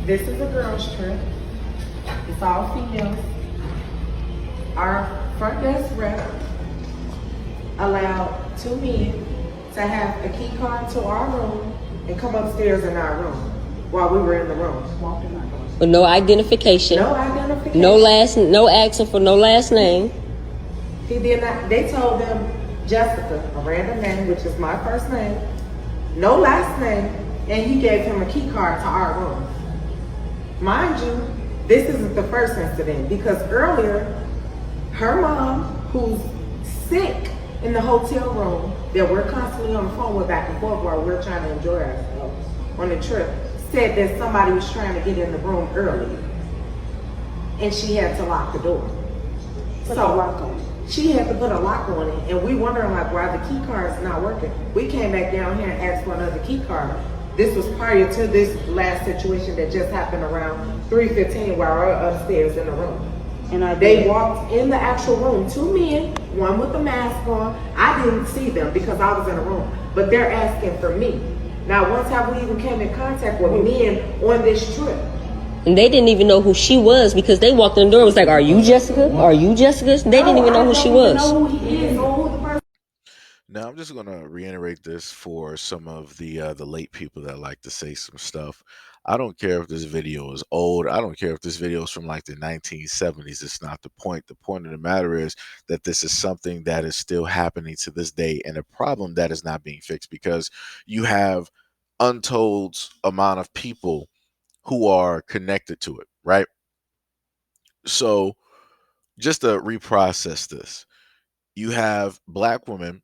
This is a girls' trip. It's all females. Our front desk rep allowed 2 men to have a key card to our room and come upstairs in our room while we were in the room. With no identification. No identification. No asking for no last name. He did not. They told them Jessica, a random name, which is my first name, no last name, and he gave him a key card to our room. Mind you, this isn't the first incident because earlier, her mom, who's sick in the hotel room that we're constantly on the phone with back and forth while we're trying to enjoy ourselves on the trip, said that somebody was trying to get in the room early and she had to lock the door. She had to put a lock on it, and we wondering like why the key card's not working. We came back down here and asked for another key card. This was prior to this last situation that just happened around 3:15 while we're upstairs in the room. And they walked in the actual room, 2 men, one with a mask on. I didn't see them because I was in the room, but they're asking for me. Now, once have we even came in contact with men on this trip? And they didn't even know who she was because they walked in the door and was like, "Are you Jessica? Are you Jessica?" They didn't even know who she was. Know who he is or who the person. Now, I'm just going to reiterate this for some of the late people that like to say some stuff. I don't care if this video is old. I don't care if this video is from like the 1970s. It's not the point. The point of the matter is that this is something that is still happening to this day and a problem that is not being fixed because you have untold amount of people who are connected to it, right? So just to reprocess this, you have black women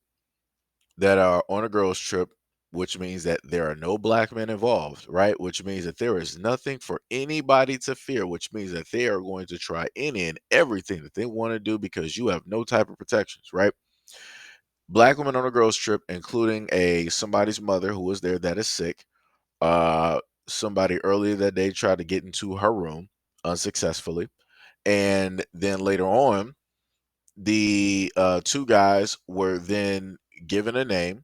that are on a girls trip, which means that there are no black men involved, right? Which means that there is nothing for anybody to fear, which means that they are going to try any and everything that they want to do because you have no type of protections, right? Black women on a girls trip, including somebody's mother who was there that is sick. Somebody earlier that day tried to get into her room unsuccessfully. And then later on, the 2 guys were then given a name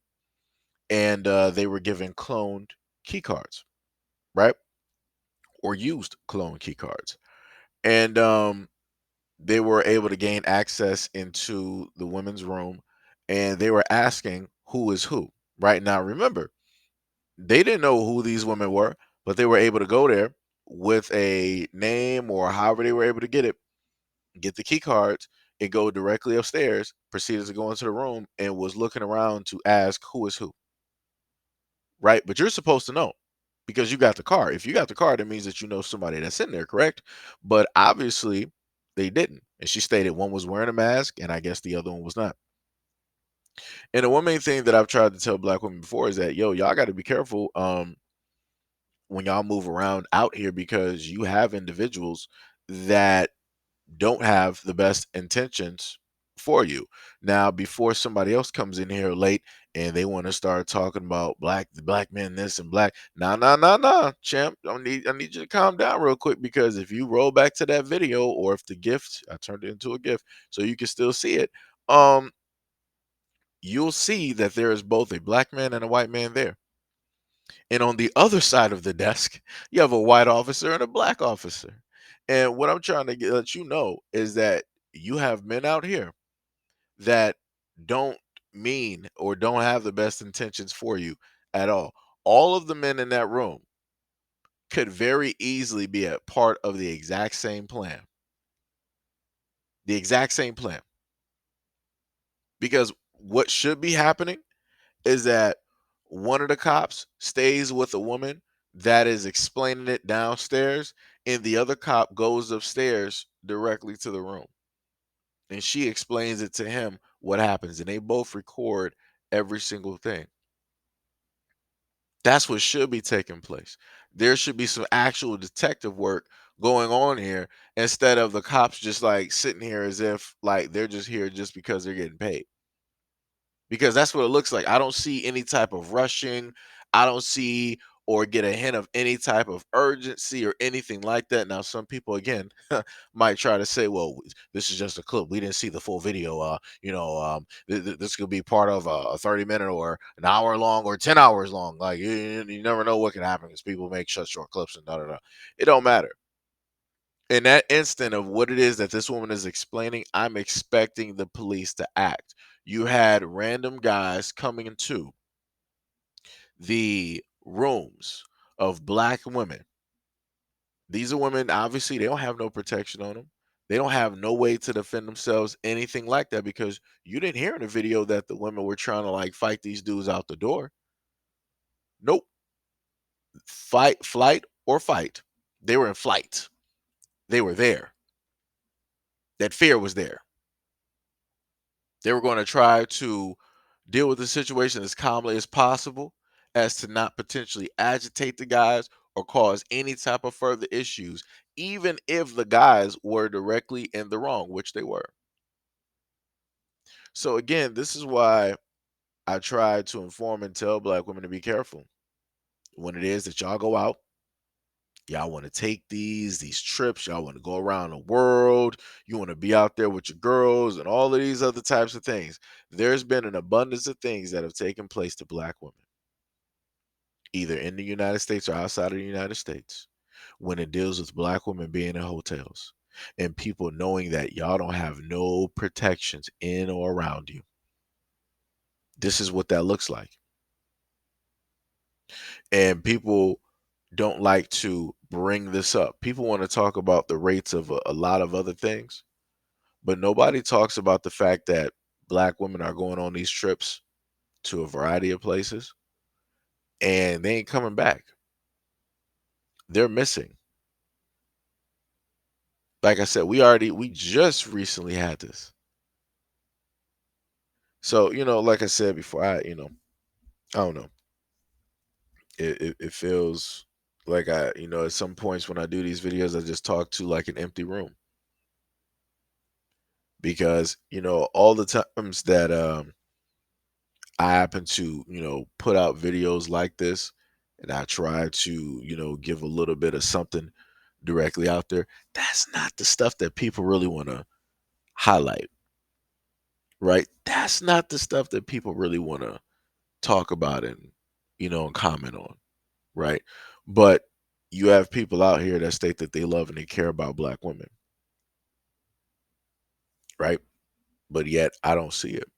and they were given cloned key cards, right? Or used cloned key cards. And they were able to gain access into the women's room and they were asking who is who. Right now, remember, they didn't know who these women were, but they were able to go there with a name or however they were able to get it, get the key cards, and go directly upstairs, proceeded to go into the room and was looking around to ask who is who. Right? But you're supposed to know because you got the card. If you got the card, it means that you know somebody that's in there, correct? But obviously they didn't. And she stated one was wearing a mask and I guess the other one was not. And the one main thing that I've tried to tell black women before is that, yo, y'all got to be careful when y'all move around out here because you have individuals that don't have the best intentions for you. Now, before somebody else comes in here late and they want to start talking about black men this and black, nah, champ. I need you to calm down real quick because if you roll back to that video or if the gift, I turned it into a gift so you can still see it, you'll see that there is both a black man and a white man there. And on the other side of the desk, you have a white officer and a black officer. And what I'm trying to let you know is that you have men out here that don't mean or don't have the best intentions for you at all. All of the men in that room could very easily be a part of the exact same plan. The exact same plan. Because what should be happening is that one of the cops stays with a woman that is explaining it downstairs, and the other cop goes upstairs directly to the room. And she explains it to him what happens, and they both record every single thing. That's what should be taking place. There should be some actual detective work going on here instead of the cops just like sitting here as if like they're just here just because they're getting paid. Because that's what it looks like. I don't see any type of rushing. I don't see or get a hint of any type of urgency or anything like that. Now, some people again might try to say, "Well, this is just a clip. We didn't see the full video. This could be part of a 30-minute or an hour long or 10 hours long. Like you never know what can happen because people make such short clips and da da da. It don't matter." In that instant of what it is that this woman is explaining, I'm expecting the police to act. You had random guys coming into the rooms of black women. These are women, obviously, they don't have no protection on them. They don't have no way to defend themselves, anything like that, because you didn't hear in the video that the women were trying to like fight these dudes out the door. Nope. Fight, flight, or fight. They were in flight. They were there. That fear was there. They were going to try to deal with the situation as calmly as possible, as to not potentially agitate the guys or cause any type of further issues, even if the guys were directly in the wrong, which they were. So again, this is why I try to inform and tell black women to be careful when it is that y'all go out. Y'all want to take these trips. Y'all want to go around the world. You want to be out there with your girls and all of these other types of things. There's been an abundance of things that have taken place to black women, either in the United States or outside of the United States, when it deals with black women being in hotels and people knowing that y'all don't have no protections in or around you. This is what that looks like. And people don't like to bring this up. People want to talk about the rates of a lot of other things, but nobody talks about the fact that black women are going on these trips to a variety of places and they ain't coming back. They're missing. Like I said, we just recently had this. So, like I said before, I don't know. It feels like at some points when I do these videos, I just talk to like an empty room because, all the times that I happen to, put out videos like this and I try to, give a little bit of something directly out there, that's not the stuff that people really want to highlight, right? That's not the stuff that people really want to talk about and, and comment on, right? But you have people out here that state that they love and they care about black women, right? But yet I don't see it.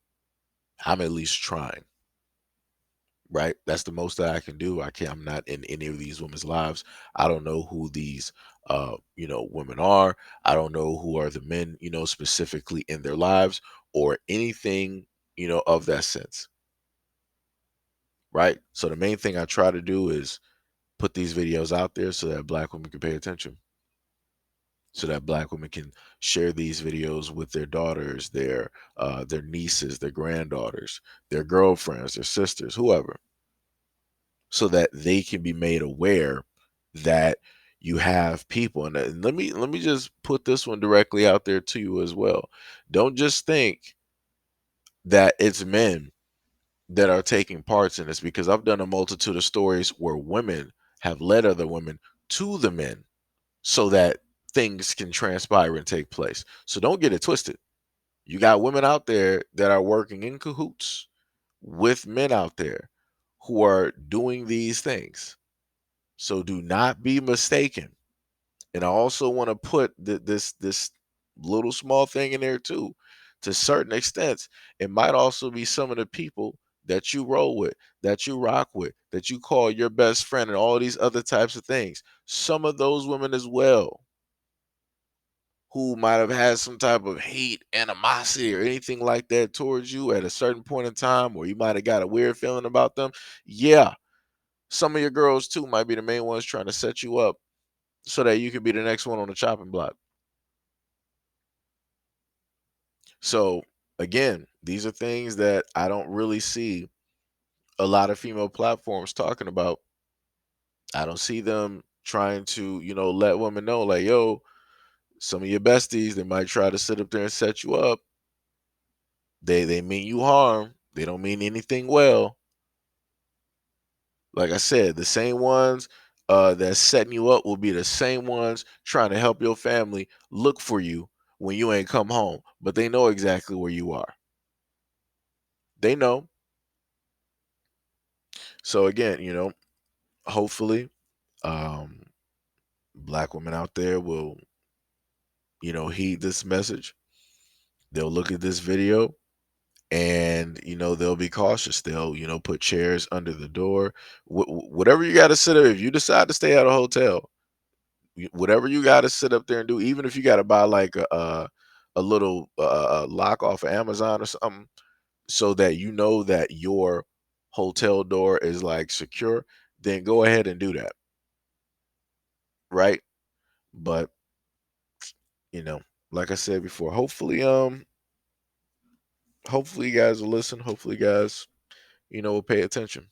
I'm at least trying. Right? That's the most that I can do. I'm not in any of these women's lives. I don't know who these women are. I don't know who are the men, specifically in their lives or anything, of that sense. Right? So the main thing I try to do is put these videos out there so that black women can pay attention. So that black women can share these videos with their daughters, their nieces, their granddaughters, their girlfriends, their sisters, whoever, so that they can be made aware that you have people. And let me just put this one directly out there to you as well. Don't just think that it's men that are taking parts in this, because I've done a multitude of stories where women have led other women to the men so that things can transpire and take place. So don't get it twisted. You got women out there that are working in cahoots with men out there who are doing these things. So do not be mistaken. And I also want to put this little small thing in there too. To certain extents, it might also be some of the people that you roll with, that you rock with, that you call your best friend, and all these other types of things. Some of those women as well, who might have had some type of hate, animosity, or anything like that towards you at a certain point in time, or you might have got a weird feeling about them. Yeah, some of your girls too might be the main ones trying to set you up so that you can be the next one on the chopping block. So again, these are things that I don't really see a lot of female platforms talking about. I don't see them trying to, let women know like, yo, some of your besties, they might try to sit up there and set you up. They mean you harm. They don't mean anything well. Like I said, the same ones that's setting you up will be the same ones trying to help your family look for you when you ain't come home. But they know exactly where you are. They know. So again, hopefully, um, black women out there will, heed this message. They'll look at this video and they'll be cautious. They'll put chairs under the door. Whatever you got to sit up. If you decide to stay at a hotel, whatever you got to sit up there and do, even if you got to buy like a little lock off of Amazon or something, so that you know that your hotel door is like secure, then go ahead and do that, right? But you know, like I said before, hopefully you guys will listen. Hopefully you guys, will pay attention.